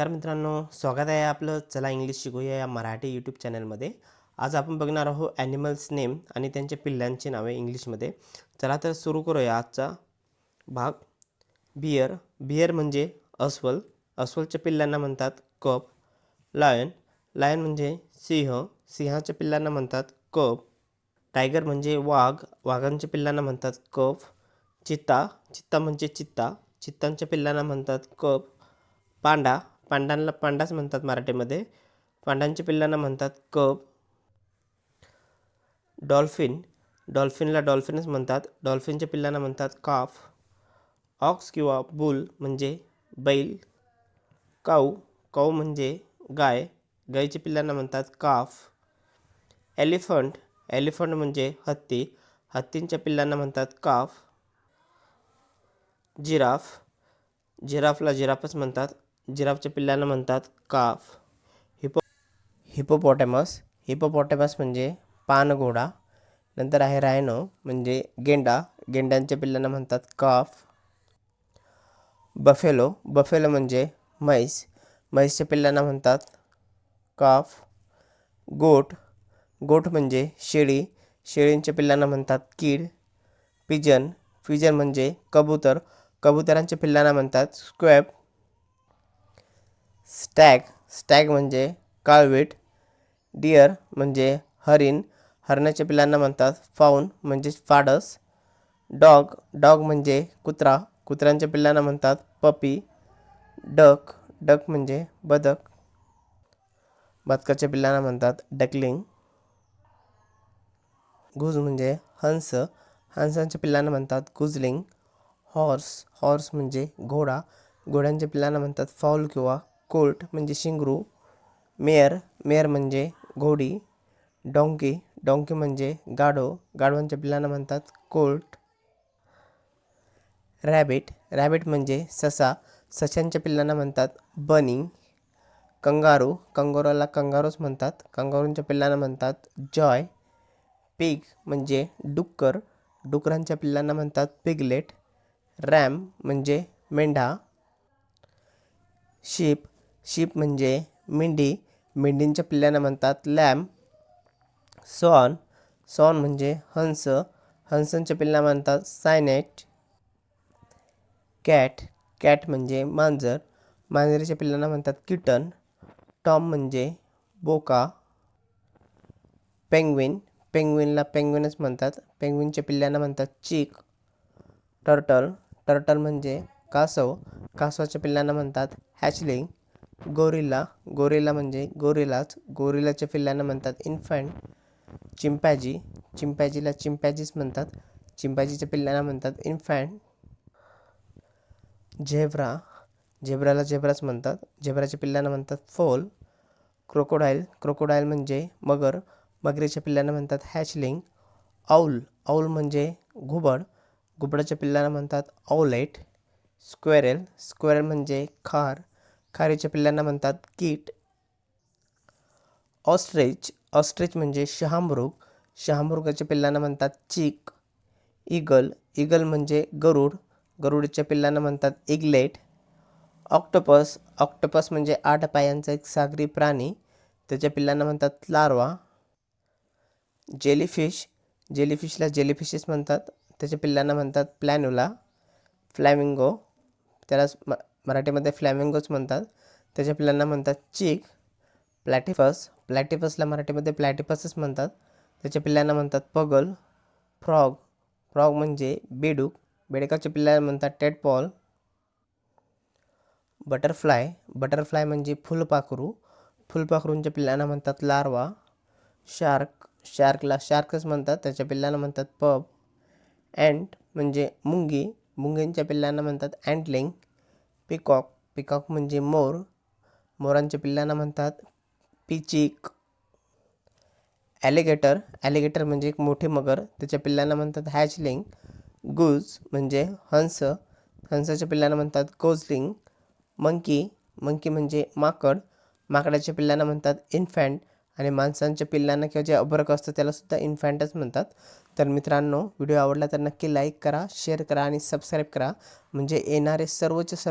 नमस्कार मित्रांनो, स्वागत आहे आपलं चला इंग्लिश शिकूया या मराठी यूट्यूब चॅनलमध्ये. आज आपण बघणार आहोत ॲनिमल्स नेम आणि त्यांच्या पिल्लांची नावे इंग्लिशमध्ये. चला तर सुरू करूया आजचा भाग. बियर. बियर म्हणजे अस्वल. अस्वलच्या पिल्लांना म्हणतात कब. लायन. लायन म्हणजे सिंह. सिंहाच्या पिल्लांना म्हणतात कब. टायगर म्हणजे वाघ. वाघांच्या पिल्लांना म्हणतात कब. चित्ता. चित्ता म्हणजे चित्ता. चित्तांच्या पिल्लांना म्हणतात कब. पांडा. पांडांना पांडाच म्हणतात मराठीमध्ये. पांडांच्या पिल्लांना म्हणतात कब. डॉल्फिन. डॉल्फिनला डॉल्फिनच म्हणतात. डॉल्फिनच्या पिल्लांना म्हणतात काफ. ऑक्स किंवा बुल म्हणजे बैल. काऊ. काऊ म्हणजे गाय. गायीच्या पिल्लांना म्हणतात काफ. एलिफंट. एलिफंट म्हणजे हत्ती. हत्तींच्या पिल्लांना म्हणतात काफ. जिराफ. जिराफला जिराफच म्हणतात. जिराफच्या पिल्लांना म्हणतात काफ. हिपोपॉटॅमस. हिपोपॉटॅमस म्हणजे पानघोडा. नंतर आहे रायनो म्हणजे गेंडा. गेंड्यांच्या पिल्लांना म्हणतात काफ. बफेलो. बफेलो म्हणजे म्हैस. म्हैसच्या पिल्लांना म्हणतात काफ. गोट. गोट म्हणजे शेळी. शेळींच्या पिल्लांना म्हणतात कीड. पिजन. पिजन म्हणजे कबूतर. कबुतरांच्या पिल्लांना म्हणतात स्क्वॅब. स्टॅग. स्टॅग म्हणजे काळवीट. डिअर म्हणजे हरिण. हरणाच्या पिल्लांना म्हणतात फाऊन म्हणजे फाडस. डॉग. डॉग म्हणजे कुत्रा. कुत्र्यांच्या पिल्लांना म्हणतात पपी. डक. डक म्हणजे बदक. बदकाच्या पिल्लांना म्हणतात डकलिंग. गुज म्हणजे हंस. हंसांच्या पिल्लांना म्हणतात गुजलिंग. हॉर्स. हॉर्स म्हणजे घोडा. घोड्यांच्या पिल्लांना म्हणतात फाऊल किंवा कोल्ट म्हणजे शिंगरू. मेयर. मेयर म्हणजे घोडी. डॉंकी. डॉंकी म्हणजे गाढव. गाढवांच्या पिल्लांना म्हणतात कोल्ट. रॅबिट. रॅबिट म्हणजे ससा. सशांच्या पिल्लांना म्हणतात बनी. कंगारू. कंगारूला कंगारूच म्हणतात. कंगारूंच्या पिल्लांना म्हणतात जॉय. पिग म्हणजे डुक्कर. डुकरांच्या पिल्लांना म्हणतात पिगलेट. रॅम म्हणजे मेंढा. शीप. शीप म्हणजे मेंढी. मेंढींच्या पिल्लांना म्हणतात लॅम. सॉन. सॉन म्हणजे हंस. हंसांच्या पिल्लांना म्हणतात सायनेट. कॅट. कॅट म्हणजे मांजर. मांजरीच्या पिल्लांना म्हणतात किटन. टॉम म्हणजे बोका. पेंग्विन. पेंग्विनला पेंग्विनच म्हणतात. पेंग्विनच्या पिल्लांना म्हणतात चिक. टर्टल. टर्टल म्हणजे कासव. कासवाच्या पिल्लांना म्हणतात हॅचलिंग. गोरिल्ला. गोरिल्ला म्हणजे गोरिलाच. गोरिलाच्या पिल्लांना म्हणतात इन्फंट. चिंपॅजी. चिंपॅजीला चिंपॅजीच म्हणतात. चिंपॅजीच्या पिल्लांना म्हणतात इन्फंट. झेब्रा. झेब्राला झेब्राच म्हणतात. झेब्राच्या पिल्लांना म्हणतात फोल. क्रोकोडाईल. क्रोकोडाईल म्हणजे मगर. मगरीच्या पिल्लांना म्हणतात हॅचलिंग. आऊल. आऊल म्हणजे घुबड. घुबडाच्या पिल्लांना म्हणतात आऊलेट. स्क्वेरेल. स्क्वेरेल म्हणजे खार. खारीच्या पिल्लांना म्हणतात कीट. ऑस्ट्रिच. ऑस्ट्रिच म्हणजे शहामृग. शहामृगाच्या पिल्लांना म्हणतात चिक. ईगल. ईगल म्हणजे गरुड. गरुडच्या पिल्लांना म्हणतात इगलेट. ऑक्टोपस. ऑक्टोपस म्हणजे 8 पायांचा एक सागरी प्राणी. त्याच्या पिल्लांना म्हणतात लार्वा. जेलीफिश. जेलीफिशला जेलीफिशच म्हणतात. त्याच्या पिल्लांना म्हणतात प्लॅन्युला. फ्लॅमिंगो. त्याला मराठीमध्ये फ्लॅमिंगोच म्हणतात. त्याच्या पिल्लांना म्हणतात चिक. प्लॅटिपस. प्लॅटिपसला मराठीमध्ये प्लॅटिपसच म्हणतात. त्याच्या पिल्लांना म्हणतात पगल. फ्रॉग. फ्रॉग म्हणजे बेडूक. बेडकाच्या पिल्लांना म्हणतात टेडपॉल. बटरफ्लाय. बटरफ्लाय म्हणजे फुलपाखरू. फुलपाखरूंच्या पिल्लांना म्हणतात लार्वा. शार्क. शार्कला शार्कच म्हणतात. त्याच्या पिल्लांना म्हणतात पब. अँट म्हणजे मुंगी. मुंगींच्या पिल्लांना म्हणतात अँटलिंग. पिकॉक. पिकॉक म्हणजे मोर. मोरांच्या पिल्लांना म्हणतात पिचिक. ॲलिगेटर. ॲलिगेटर म्हणजे एक मोठी मगर. त्याच्या पिल्लांना म्हणतात हॅचलिंग. गुज म्हणजे हंस. हंसाच्या पिल्लांना म्हणतात गोजलिंग. मंकी. मंकी म्हणजे माकड. माकडाच्या पिल्लांना म्हणतात इन्फॅन्ट. आणि माणसांच्या पिल्लांना किंवा जे अबरक असतं त्यालासुद्धा इन्फॅन्टच म्हणतात. तर मित्रांनो, व्हिडिओ आवडला तर नक्की लाईक करा, शेअर करा आणि सबस्क्राईब करा. म्हणजे येणारे सर्वचे सर्व